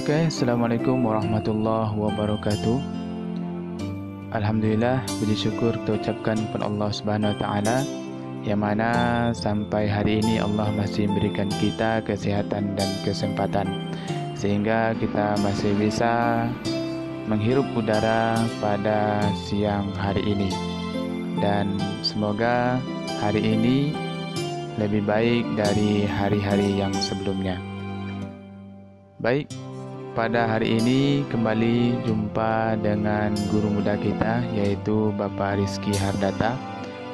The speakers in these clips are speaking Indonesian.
Oke, Assalamualaikum warahmatullahi wabarakatuh. Alhamdulillah, puji syukur kita ucapkan kepada Allah Subhanahu wa taala yang mana sampai hari ini Allah masih memberikan kita kesehatan dan kesempatan sehingga kita masih bisa menghirup udara pada siang hari ini. Dan semoga hari ini lebih baik dari hari-hari yang sebelumnya. Baik, pada hari ini kembali jumpa dengan guru muda kita yaitu Bapak Rizky Hardata,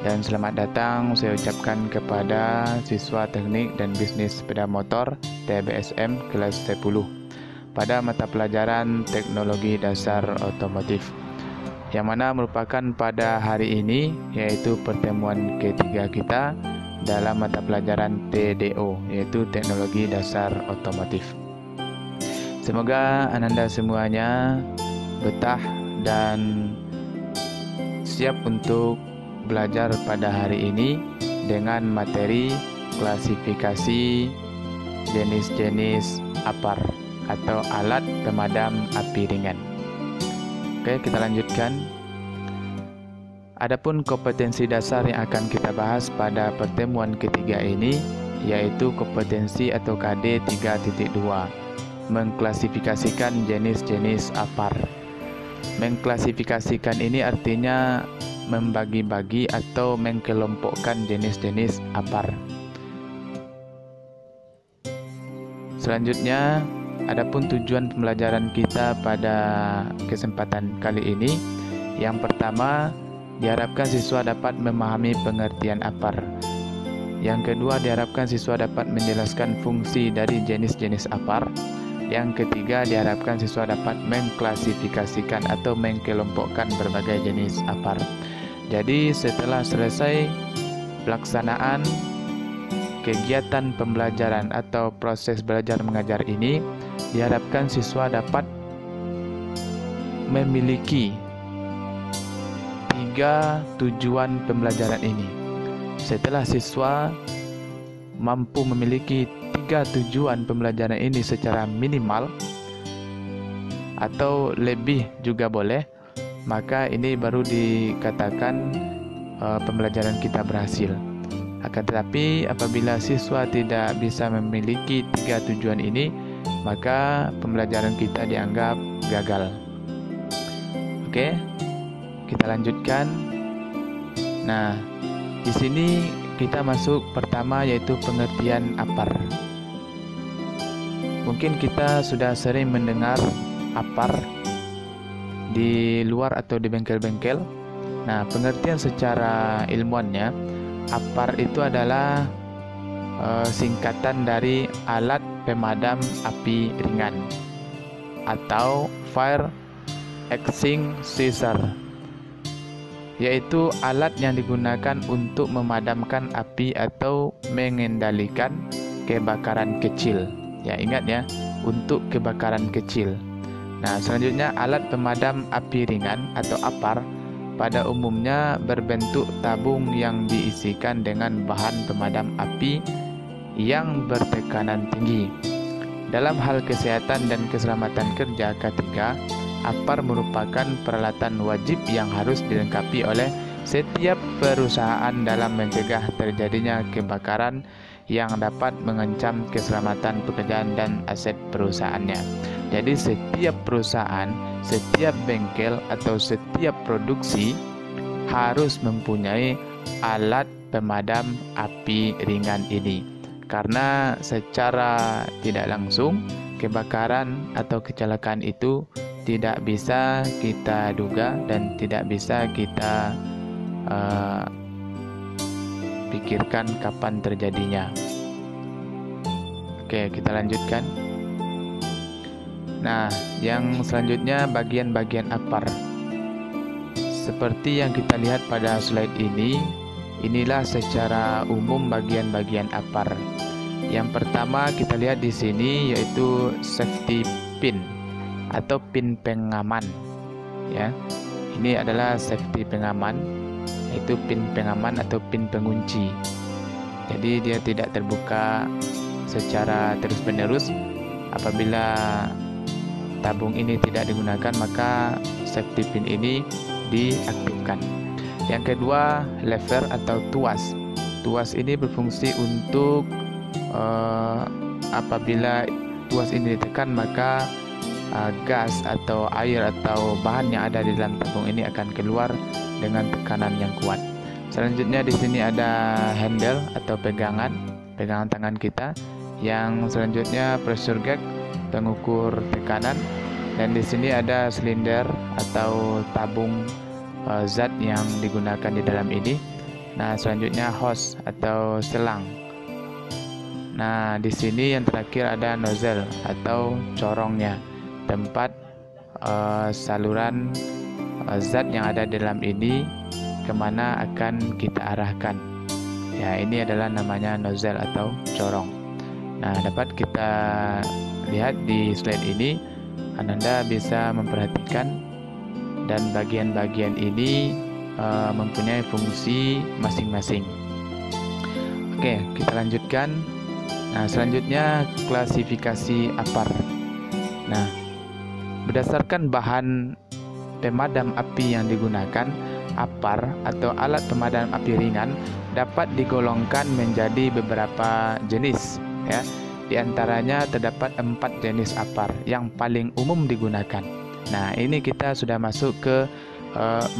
dan selamat datang saya ucapkan kepada siswa teknik dan bisnis sepeda motor TBSM kelas 10 pada mata pelajaran teknologi dasar otomotif, yang mana merupakan pada hari ini yaitu pertemuan ketiga kita dalam mata pelajaran TDO yaitu teknologi dasar otomotif. Semoga Ananda semuanya betah dan siap untuk belajar pada hari ini dengan materi klasifikasi jenis-jenis APAR atau alat pemadam api ringan. Oke, kita lanjutkan. Adapun kompetensi dasar yang akan kita bahas pada pertemuan ketiga ini yaitu kompetensi atau KD 3.2, mengklasifikasikan jenis-jenis APAR. Mengklasifikasikan ini artinya membagi-bagi atau mengkelompokkan jenis-jenis APAR. Selanjutnya, adapun tujuan pembelajaran kita pada kesempatan kali ini, yang pertama, diharapkan siswa dapat memahami pengertian APAR. Yang kedua, diharapkan siswa dapat menjelaskan fungsi dari jenis-jenis APAR. Yang ketiga, diharapkan siswa dapat mengklasifikasikan atau mengkelompokkan berbagai jenis APAR. Jadi setelah selesai pelaksanaan kegiatan pembelajaran atau proses belajar mengajar ini, diharapkan siswa dapat memiliki 3 tujuan pembelajaran ini. Setelah siswa mampu memiliki 3 tujuan pembelajaran ini secara minimal atau lebih juga boleh, maka ini baru dikatakan pembelajaran kita berhasil. Akan tetapi apabila siswa tidak bisa memiliki 3 tujuan ini, maka pembelajaran kita dianggap gagal. Oke, kita lanjutkan. Nah, di sini kita masuk pertama yaitu pengertian APAR. Mungkin kita sudah sering mendengar APAR di luar atau di bengkel-bengkel. Nah, pengertian secara ilmuannya, APAR itu adalah singkatan dari alat pemadam api ringan atau Fire Extinguisher, yaitu alat yang digunakan untuk memadamkan api atau mengendalikan kebakaran kecil. Ya, ingat ya, untuk kebakaran kecil. Nah, selanjutnya alat pemadam api ringan atau APAR pada umumnya berbentuk tabung yang diisikan dengan bahan pemadam api yang bertekanan tinggi. Dalam hal kesehatan dan keselamatan kerja K3, APAR merupakan peralatan wajib yang harus dilengkapi oleh setiap perusahaan dalam mencegah terjadinya kebakaran yang dapat mengancam keselamatan pekerjaan dan aset perusahaannya. Jadi setiap perusahaan, setiap bengkel atau setiap produksi harus mempunyai alat pemadam api ringan ini. Karena secara tidak langsung kebakaran atau kecelakaan itu tidak bisa kita duga dan tidak bisa kita pikirkan kapan terjadinya. Oke, kita lanjutkan. Nah, yang selanjutnya bagian-bagian APAR. Seperti yang kita lihat pada slide ini, inilah secara umum bagian-bagian APAR. Yang pertama kita lihat di sini yaitu safety pin atau pin pengaman. Ya, ini adalah safety pengaman, yaitu pin pengaman atau pin pengunci. Jadi dia tidak terbuka secara terus-menerus apabila tabung ini tidak digunakan, maka safety pin ini diaktifkan. Yang kedua, lever atau tuas. Tuas ini berfungsi untuk apabila tuas ini ditekan, maka gas atau air atau bahan yang ada di dalam tabung ini akan keluar dengan tekanan yang kuat. Selanjutnya di sini ada handle atau pegangan tangan kita. Yang selanjutnya pressure gauge, pengukur tekanan, dan di sini ada silinder atau tabung zat yang digunakan di dalam ini. Nah, selanjutnya hose atau selang. Nah, di sini yang terakhir ada nozzle atau corongnya, tempat saluran zat yang ada di dalam ini kemana akan kita arahkan. Ya, ini adalah namanya nozzle atau corong. Nah, dapat kita lihat di slide ini, Ananda bisa memperhatikan, dan bagian-bagian ini mempunyai fungsi masing-masing. Oke, kita lanjutkan. Nah, selanjutnya klasifikasi APAR. Nah, berdasarkan bahan pemadam api yang digunakan, APAR atau alat pemadam api ringan dapat digolongkan menjadi beberapa jenis, ya. Di antaranya terdapat 4 jenis APAR yang paling umum digunakan. Nah, ini kita sudah masuk ke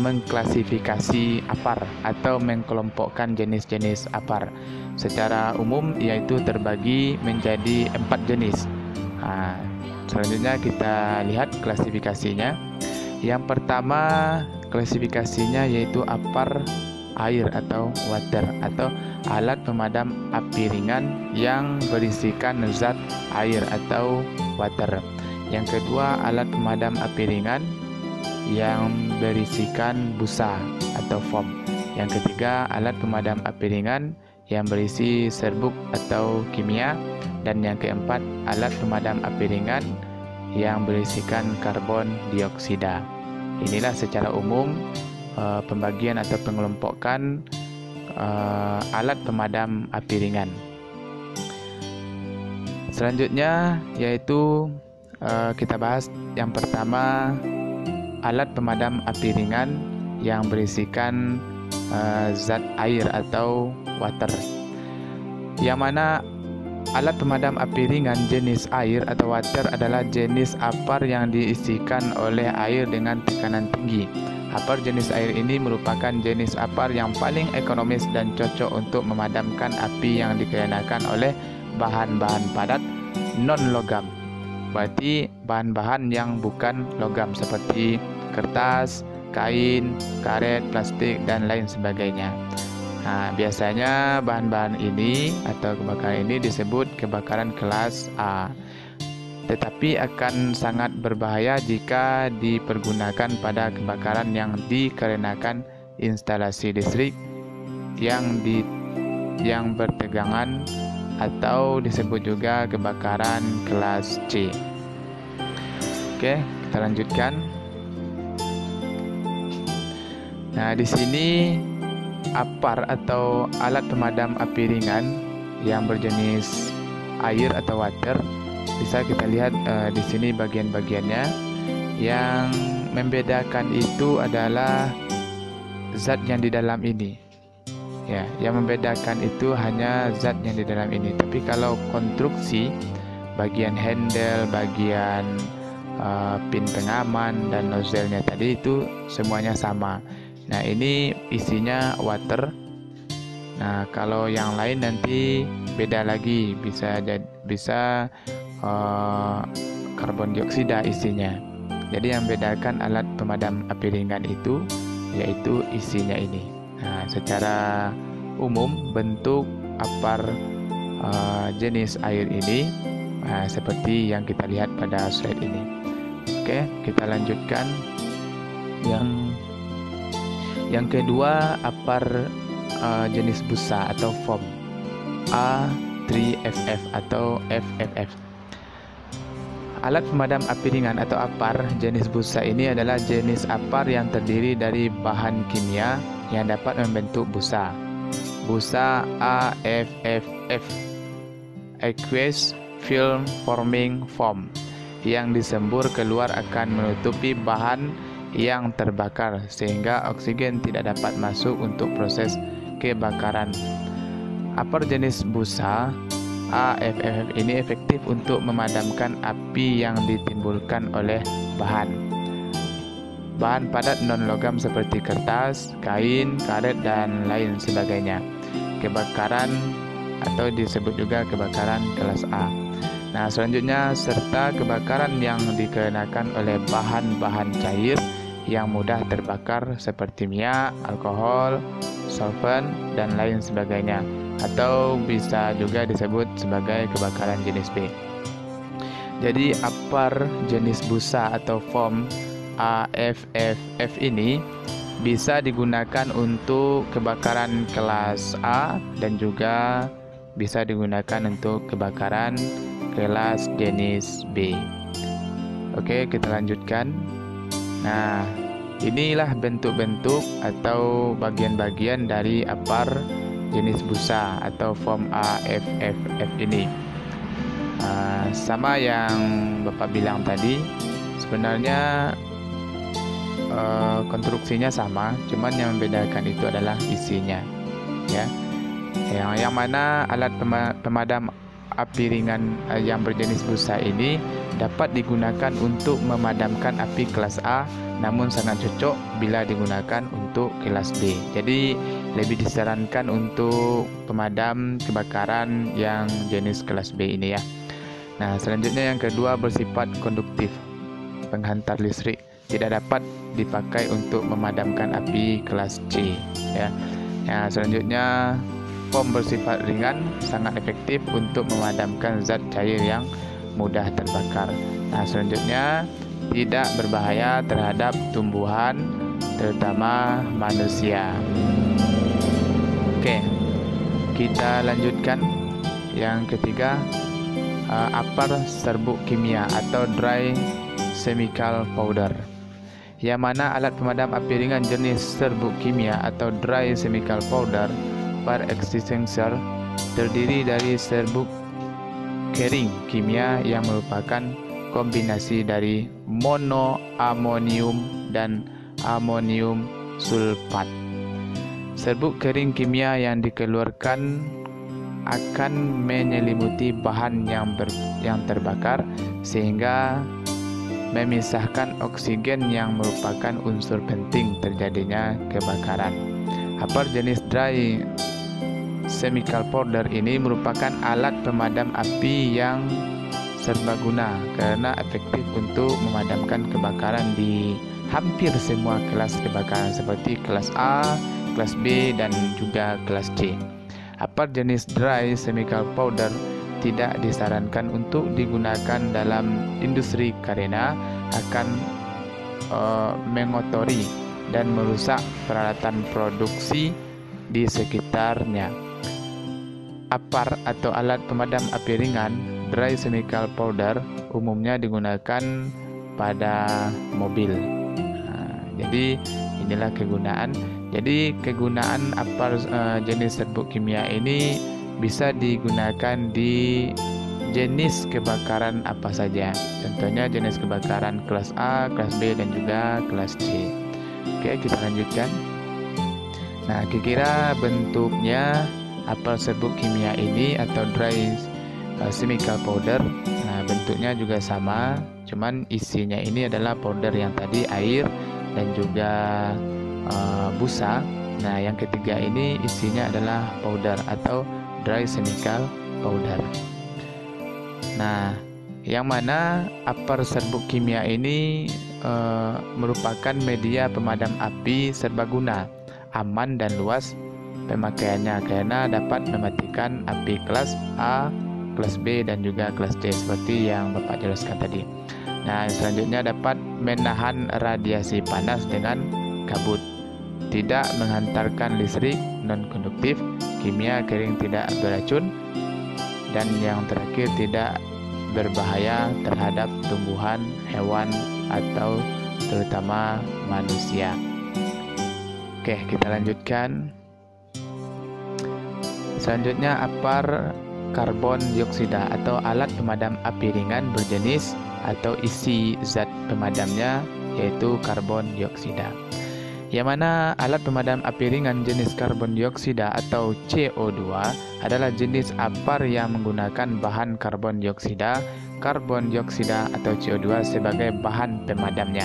mengklasifikasi APAR atau mengkelompokkan jenis-jenis APAR. Secara umum yaitu terbagi menjadi 4 jenis. Nah, selanjutnya kita lihat klasifikasinya. Yang pertama klasifikasinya yaitu APAR air atau water, atau alat pemadam api ringan yang berisikan zat air atau water. Yang kedua, alat pemadam api ringan yang berisikan busa atau foam. Yang ketiga, alat pemadam api ringan yang berisi serbuk atau kimia. Dan yang keempat, alat pemadam api ringan yang berisikan karbon dioksida. Inilah secara umum pembagian atau pengelompokan alat pemadam api ringan. Selanjutnya yaitu kita bahas yang pertama, alat pemadam api ringan yang berisikan zat air atau water. Yang mana alat pemadam api ringan jenis air atau water adalah jenis APAR yang diisikan oleh air dengan tekanan tinggi. APAR jenis air ini merupakan jenis APAR yang paling ekonomis dan cocok untuk memadamkan api yang dikenakan oleh bahan-bahan padat non-logam. Berarti bahan-bahan yang bukan logam seperti kertas, kain, karet, plastik, dan lain sebagainya. Nah, biasanya bahan-bahan ini atau kebakaran ini disebut kebakaran kelas A. Tetapi akan sangat berbahaya jika dipergunakan pada kebakaran yang dikarenakan instalasi listrik yang bertegangan, atau disebut juga kebakaran kelas C. Oke, kita lanjutkan. Nah, di sini APAR atau alat pemadam api ringan yang berjenis air atau water, bisa kita lihat di sini bagian-bagiannya. Yang membedakan itu adalah zat yang di dalam ini. Ya, yang membedakan itu hanya zat yang di dalam ini. Tapi kalau konstruksi, bagian handle, bagian pin pengaman dan nozzle-nya tadi itu semuanya sama. Nah, ini isinya water. Nah, kalau yang lain nanti beda lagi, bisa karbon dioksida isinya. Jadi yang membedakan alat pemadam api ringan itu yaitu isinya ini. Nah, secara umum bentuk APAR jenis air ini seperti yang kita lihat pada slide ini. Oke, kita lanjutkan. Yang kedua, APAR jenis busa atau foam A3FF atau FFF. Alat pemadam api ringan atau APAR jenis busa ini adalah jenis APAR yang terdiri dari bahan kimia yang dapat membentuk busa. Busa AFFF, Aqueous Film Forming Foam. yang disembur keluar akan menutupi bahan yang terbakar sehingga oksigen tidak dapat masuk untuk proses kebakaran. Apar jenis busa AFFF ini efektif untuk memadamkan api yang ditimbulkan oleh bahan padat non-logam seperti kertas, kain, karet, dan lain sebagainya. Kebakaran atau disebut juga kebakaran kelas A. Nah, selanjutnya serta kebakaran yang dikenakan oleh bahan-bahan cair yang mudah terbakar seperti minyak, alkohol, solvent, dan lain sebagainya, atau bisa juga disebut sebagai kebakaran jenis B. Jadi apar jenis busa atau foam AFFF ini bisa digunakan untuk kebakaran kelas A dan juga bisa digunakan untuk kebakaran kelas jenis B. Oke, kita lanjutkan. Nah, inilah bentuk-bentuk atau bagian-bagian dari apar jenis busa atau foam AFFF ini. Sama yang Bapak bilang tadi, sebenarnya konstruksinya sama, cuman yang membedakan itu adalah isinya, ya. Yang mana alat pemadam api ringan yang berjenis busa ini dapat digunakan untuk memadamkan api kelas A, namun sangat cocok bila digunakan untuk kelas B. Jadi lebih disarankan untuk pemadam kebakaran yang jenis kelas B ini, ya. Nah, selanjutnya yang kedua bersifat konduktif, penghantar listrik, tidak dapat dipakai untuk memadamkan api kelas C, ya. Nah, selanjutnya foam bersifat ringan, sangat efektif untuk memadamkan zat cair yang mudah terbakar. Nah, selanjutnya tidak berbahaya terhadap tumbuhan, terutama manusia. Oke, kita lanjutkan. Yang ketiga, apar serbuk kimia atau dry chemical powder, yang mana alat pemadam api ringan jenis serbuk kimia atau dry chemical powder fire extinguisher terdiri dari serbuk kering kimia yang merupakan kombinasi dari monoamonium dan amonium sulfat. Serbuk kering kimia yang dikeluarkan akan menyelimuti bahan yang terbakar sehingga memisahkan oksigen yang merupakan unsur penting terjadinya kebakaran. Apar jenis dry chemical powder ini merupakan alat pemadam api yang serbaguna karena efektif untuk memadamkan kebakaran di hampir semua kelas kebakaran seperti kelas A, kelas B, dan juga kelas C. Apar jenis dry chemical powder tidak disarankan untuk digunakan dalam industri karena akan mengotori dan merusak peralatan produksi di sekitarnya. Apar atau alat pemadam api ringan dry chemical powder umumnya digunakan pada mobil. Jadi inilah kegunaan. Jadi kegunaan apar jenis serbuk kimia ini bisa digunakan di jenis kebakaran apa saja. Contohnya jenis kebakaran kelas A, kelas B, dan juga kelas C. Oke, kita lanjutkan. Nah, kira-kira bentuknya apar serbuk kimia ini atau dry chemical powder. Nah, bentuknya juga sama, cuman isinya ini adalah powder yang tadi air dan juga busa. Nah, yang ketiga ini isinya adalah powder atau dry chemical powder. Nah, yang mana apar serbuk kimia ini merupakan media pemadam api serbaguna, aman dan luas pemakaiannya karena dapat mematikan api kelas A, kelas B, dan juga kelas C seperti yang Bapak jelaskan tadi. Nah, selanjutnya dapat menahan radiasi panas dengan kabut, tidak menghantarkan listrik, non-konduktif, kimia kering tidak beracun, dan yang terakhir tidak berbahaya terhadap tumbuhan, hewan, atau terutama manusia. Oke, kita lanjutkan. Selanjutnya apar karbon dioksida atau alat pemadam api ringan berjenis atau isi zat pemadamnya, yaitu karbon dioksida. Yang mana alat pemadam api ringan jenis karbon dioksida atau CO2 adalah jenis APAR yang menggunakan bahan karbon dioksida atau CO2 sebagai bahan pemadamnya.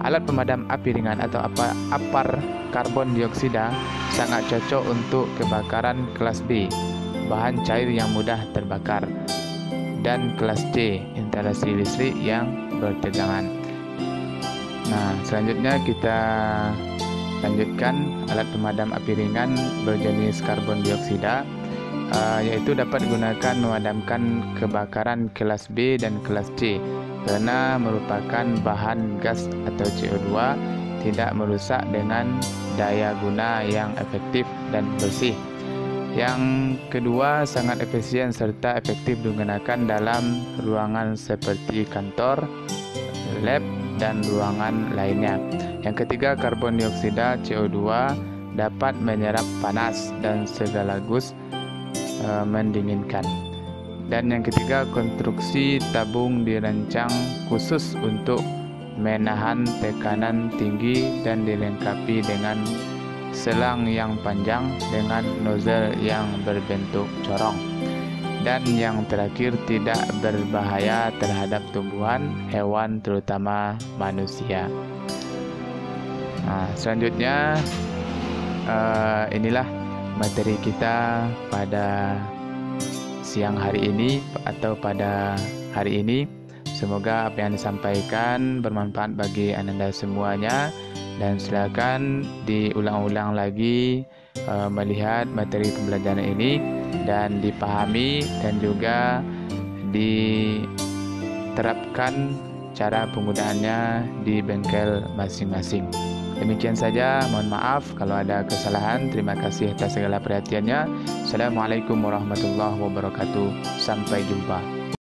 Alat pemadam api ringan atau APAR karbon dioksida sangat cocok untuk kebakaran kelas B, bahan cair yang mudah terbakar, dan kelas C, instalasi listrik yang bertegangan. Nah, selanjutnya kita lanjutkan alat pemadam api ringan berjenis karbon dioksida, yaitu dapat digunakan memadamkan kebakaran kelas B dan kelas C karena merupakan bahan gas atau CO2, tidak merusak dengan daya guna yang efektif dan bersih. Yang kedua, sangat efisien serta efektif digunakan dalam ruangan seperti kantor, lab, dan ruangan lainnya. Yang ketiga, karbon dioksida CO2 dapat menyerap panas dan sekaligus mendinginkan. Dan yang ketiga, konstruksi tabung dirancang khusus untuk menahan tekanan tinggi dan dilengkapi dengan selang yang panjang dengan nozzle yang berbentuk corong. Dan yang terakhir, tidak berbahaya terhadap tumbuhan, hewan, terutama manusia. Nah, selanjutnya inilah materi kita pada siang hari ini atau pada hari ini. Semoga apa yang disampaikan bermanfaat bagi Anda semuanya, dan silakan diulang-ulang lagi melihat materi pembelajaran ini dan dipahami dan juga diterapkan cara penggunaannya di bengkel masing-masing. Demikian saja, mohon maaf kalau ada kesalahan. Terima kasih atas segala perhatiannya. Assalamualaikum warahmatullahi wabarakatuh. Sampai jumpa.